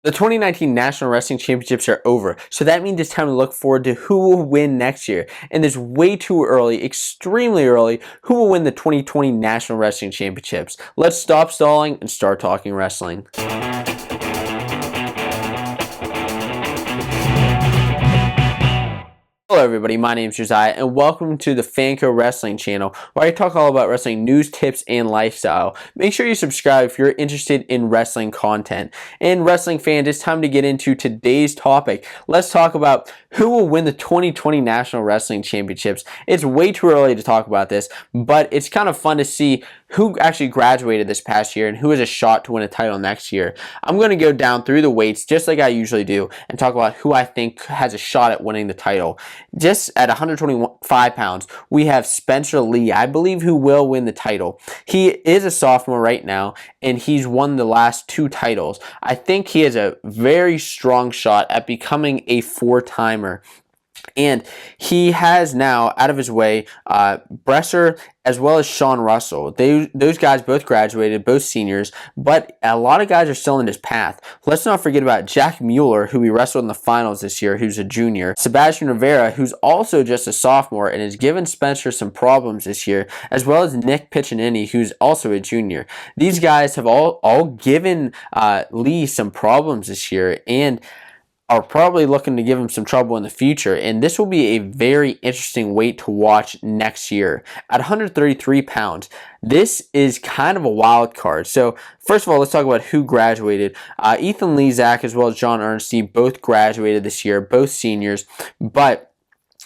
The 2019 National Wrestling Championships are over, so that means it's time to look forward to who will win next year. And it's way too early, extremely early, who will win the 2020 National Wrestling Championships. Let's stop stalling and start talking wrestling. Hello everybody, my name is Josiah and welcome to the Fanco Wrestling channel where I talk all about wrestling news, tips, and lifestyle. Make sure you subscribe if you're interested in wrestling content. And wrestling fans, it's time to get into today's topic. Let's talk about who will win the 2020 National Wrestling Championships. It's way too early to talk about this, but it's kind of fun to see who actually graduated this past year and who has a shot to win a title next year. I'm going to go down through the weights just like I usually do and talk about who I think has a shot at winning the title. Just at 125 pounds, we have Spencer Lee, I believe, who will win the title. He is a sophomore right now, and he's won the last 2 titles. I think he has a very strong shot at becoming a 4-timer. And he has now, out of his way, Bresser as well as Sean Russell. Those guys both graduated, both seniors, but a lot of guys are still in his path. Let's not forget about Jack Mueller, who we wrestled in the finals this year, who's a junior. Sebastian Rivera, who's also just a sophomore and has given Spencer some problems this year, as well as Nick Piccinini, who's also a junior. These guys have all given Lee some problems this year, and are probably looking to give him some trouble in the future, and this will be a very interesting weight to watch next year. At 133 pounds, this is kind of a wild card. So first of all, let's talk about who graduated. Ethan Lezak as well as John Ernstine both graduated this year, both seniors, but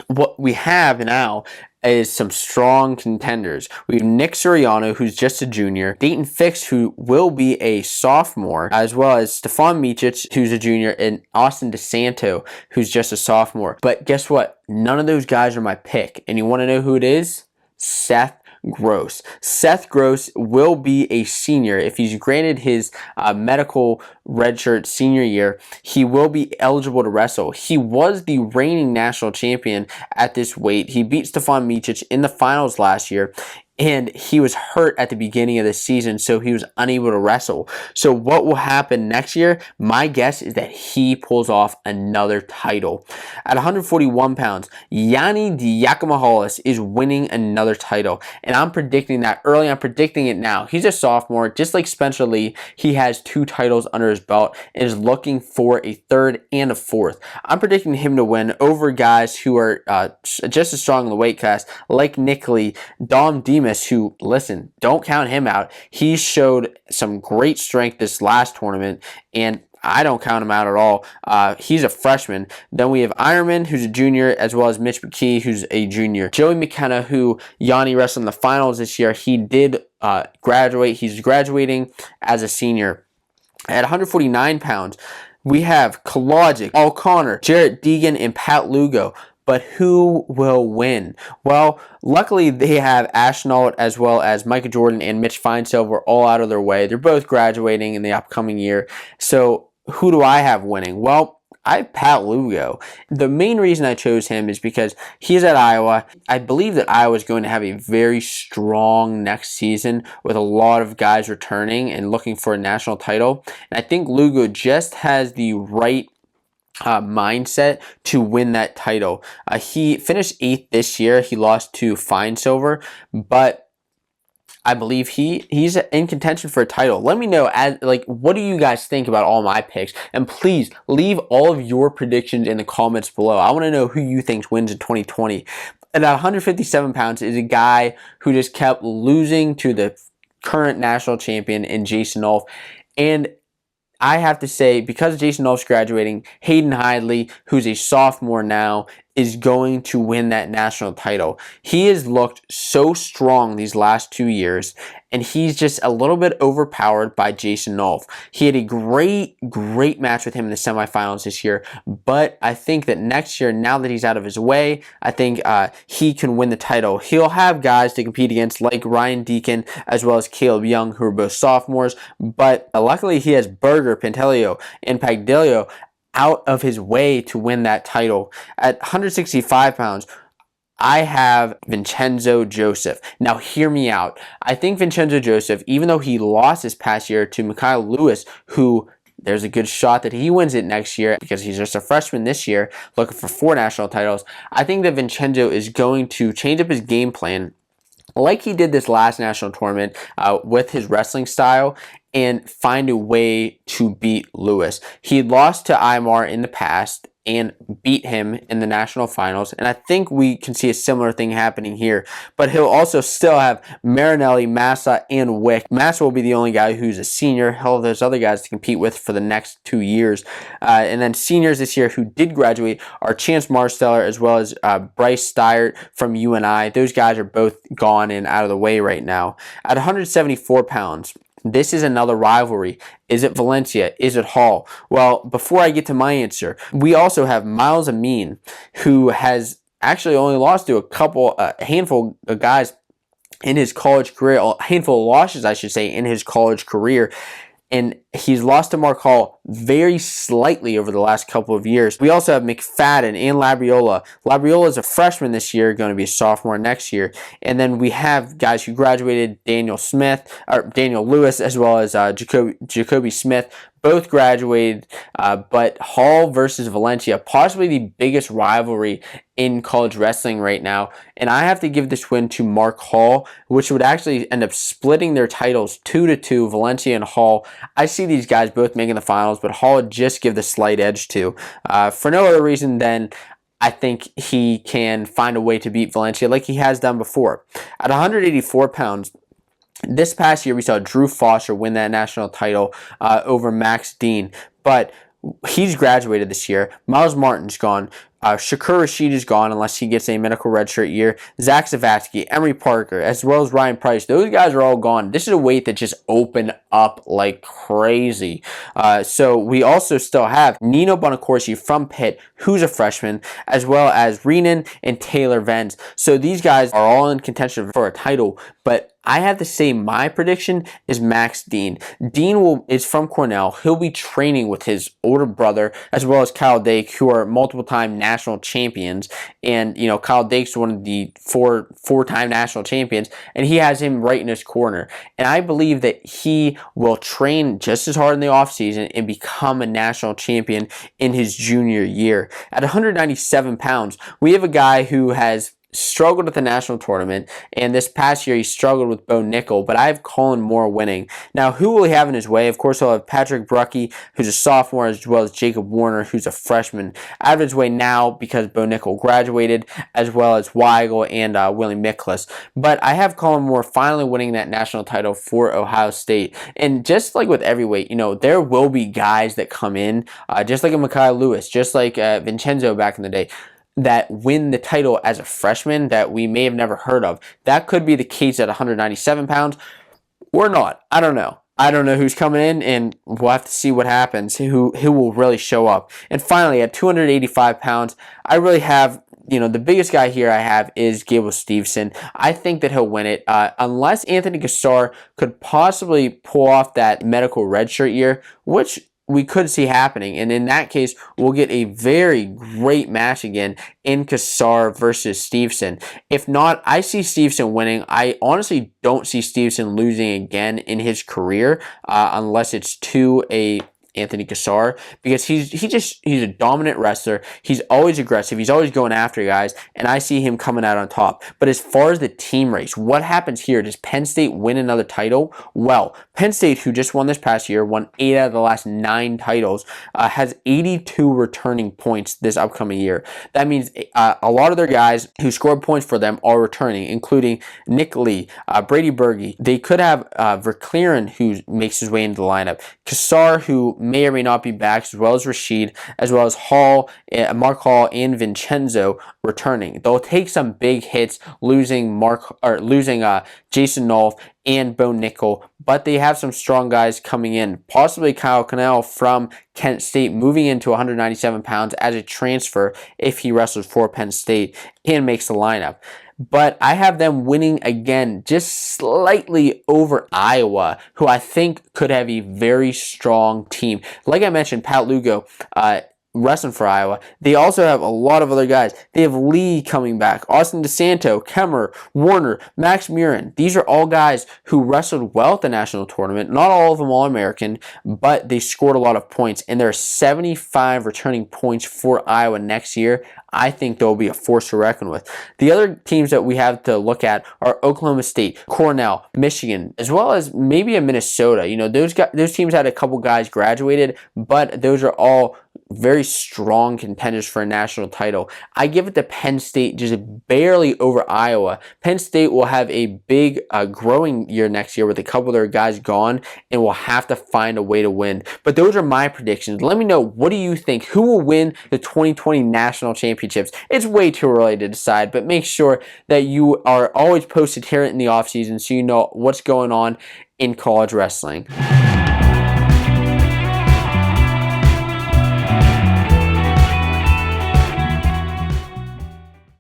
what we have now is some strong contenders. We have Nick Suriano, who's just a junior, Dayton Fix, who will be a sophomore, as well as Stefan Micic, who's a junior, and Austin DeSanto, who's just a sophomore. But guess what? None of those guys are my pick. And you want to know who it is? Seth Gross. Seth Gross will be a senior. If he's granted his medical redshirt senior year, he will be eligible to wrestle. He was the reigning national champion at this weight. He beat Stefan Micic in the finals last year, and he was hurt at the beginning of the season, so he was unable to wrestle. So what will happen next year? My guess is that he pulls off another title. At 141 pounds, Jonnie Hollis is winning another title, and I'm predicting that early. I'm predicting it now. He's a sophomore, just like Spencer Lee. He has 2 titles under his belt and is looking for a 3rd and a 4th. I'm predicting him to win over guys who are just as strong in the weight class, like Nick Lee, Dom Demas, who, listen, don't count him out. He showed some great strength this last tournament, and I don't count him out at all. He's a freshman. Then we have Ironman, who's a junior, as well as Mitch McKee, who's a junior. Joey McKenna, who Yanni wrestled in the finals this year, he did graduate. He's graduating as a senior. At 149 pounds, we have Kolodzic, O'Connor, Jarrett Deegan, and Pat Lugo. But who will win? Well, luckily they have Ashnault as well as Micah Jordan and Mitch Feinsilver all out of their way. They're both graduating in the upcoming year. So who do I have winning? Well, I have Pat Lugo. The main reason I chose him is because he's at Iowa. I believe that Iowa is going to have a very strong next season with a lot of guys returning and looking for a national title. And I think Lugo just has the right mindset to win that title. He finished 8th this year. He lost to Feinsilver, but I believe he's in contention for a title. Let me know, what do you guys think about all my picks? And please leave all of your predictions in the comments below. I want to know who you think wins in 2020. And at 157 pounds is a guy who just kept losing to the current national champion in Jason Nolf. And I have to say, because Jason Nolf's graduating, Hayden Hyde Lee, who's a sophomore now, is going to win that national title. He has looked so strong these last 2 years, and he's just a little bit overpowered by Jason Nolf. He had a great match with him in the semifinals this year, but I think that next year, now that he's out of his way, I think he can win the title. He'll have guys to compete against like Ryan Deacon as well as Caleb Young, who are both sophomores, but luckily he has Berger, Pantelio, and Pagdilio out of his way to win that title. At 165 pounds, I have Vincenzo Joseph. Now, hear me out. I think Vincenzo Joseph, even though he lost this past year to Mekhi Lewis, who there's a good shot that he wins it next year because he's just a freshman this year looking for 4 national titles. I think that Vincenzo is going to change up his game plan like he did this last national tournament with his wrestling style and find a way to beat Lewis. He lost to Imar in the past and beat him in the national finals, and I think we can see a similar thing happening here. But he'll also still have Marinelli, Massa, and Wick. Massa will be the only guy who's a senior. He'll have those other guys to compete with for the next 2 years. And then seniors this year who did graduate are Chance Marsteller as well as Bryce Steyert from UNI. Those guys are both gone and out of the way right now. At 174 pounds, this is another rivalry. Is it Valencia? Is it Hall? Well, before I get to my answer, we also have Miles Amin, who has actually only lost to a handful of guys in his college career, a handful of losses, I should say, in his college career. And he's lost to Mark Hall very slightly over the last couple of years. We also have McFadden and Labriola. Labriola is a freshman this year, going to be a sophomore next year. And then we have guys who graduated, Daniel Lewis, as well as Jacoby Smith. Both graduated, but Hall versus Valencia, possibly the biggest rivalry in college wrestling right now. And I have to give this win to Mark Hall, which would actually end up splitting their titles 2-2, Valencia and Hall. I see these guys both making the finals, but Hall would just give the slight edge to. For no other reason than I think he can find a way to beat Valencia like he has done before. At 184 pounds, this past year, we saw Drew Foster win that national title over Max Dean, but he's graduated this year. Miles Martin's gone. Shakur Rashid is gone unless he gets a medical redshirt year. Zach Savatsky, Emery Parker, as well as Ryan Price. Those guys are all gone. This is a weight that just opened up like crazy. So we also still have Nino Bonacorsi from Pitt, who's a freshman, as well as Renan and Taylor Venz. So these guys are all in contention for a title, but I have to say my prediction is Max Dean. Dean is from Cornell. He'll be training with his older brother as well as Kyle Dake, who are multiple-time national champions. And, you know, Kyle Dake's one of the four-time national champions, and he has him right in his corner. And I believe that he will train just as hard in the offseason and become a national champion in his junior year. At 197 pounds, we have a guy who has struggled at the national tournament, and this past year he struggled with Bo Nickel, but I have Collin Morey winning. Now, who will he have in his way? Of course, he'll have Patrick Bruckey, who's a sophomore, as well as Jacob Warner, who's a freshman, out of his way now because Bo Nickel graduated, as well as Weigel and Willie Miklas. But I have Collin Morey finally winning that national title for Ohio State. And just like with every weight, you know, there will be guys that come in, just like a Mekhi Lewis, just like Vincenzo back in the day, that win the title as a freshman that we may have never heard of. That could be the case at 197 pounds or not. I don't know. I don't know who's coming in, and we'll have to see what happens, who will really show up. And finally, at 285 pounds, I really have, you know, the biggest guy here I have is Gable Steveson. I think that he'll win it, unless Anthony Cassar could possibly pull off that medical redshirt year, which we could see happening. And in that case, we'll get a very great match again in Cassar versus Steveson. If not, I see Steveson winning. I honestly don't see Steveson losing again in his career, unless it's to a Anthony Cassar, because he's a dominant wrestler. He's always aggressive. He's always going after guys, and I see him coming out on top. But as far as the team race, what happens here? Does Penn State win another title? Well, Penn State, who just won this past year, won 8 out of the last 9 titles, has 82 returning points this upcoming year. That means a lot of their guys who scored points for them are returning, including Nick Lee, Brady Berge. They could have Verclaren, who makes his way into the lineup, Cassar, who may or may not be back, as well as Rashid, as well as Hall, Mark Hall, and Vincenzo returning. They'll take some big hits, losing Jason Nolf and Bo Nickel, but they have some strong guys coming in. Possibly Kyle Connell from Kent State moving into 197 pounds as a transfer if he wrestles for Penn State and makes the lineup. But I have them winning again, just slightly over Iowa, who I think could have a very strong team. Like I mentioned, Pat Lugo, wrestling for Iowa. They also have a lot of other guys. They have Lee coming back, Austin DeSanto, Kemmer, Warner, Max Murin. These are all guys who wrestled well at the national tournament. Not all of them All-American, but they scored a lot of points. And there are 75 returning points for Iowa next year. I think they'll be a force to reckon with. The other teams that we have to look at are Oklahoma State, Cornell, Michigan, as well as maybe a Minnesota. You know, those teams had a couple guys graduated, but those are all very strong contenders for a national title. I give it to Penn State, just barely over Iowa. Penn State will have a big growing year next year with a couple of their guys gone, and will have to find a way to win. But those are my predictions. Let me know, what do you think? Who will win the 2020 national championships? It's way too early to decide, but make sure that you are always posted here in the offseason so you know what's going on in college wrestling.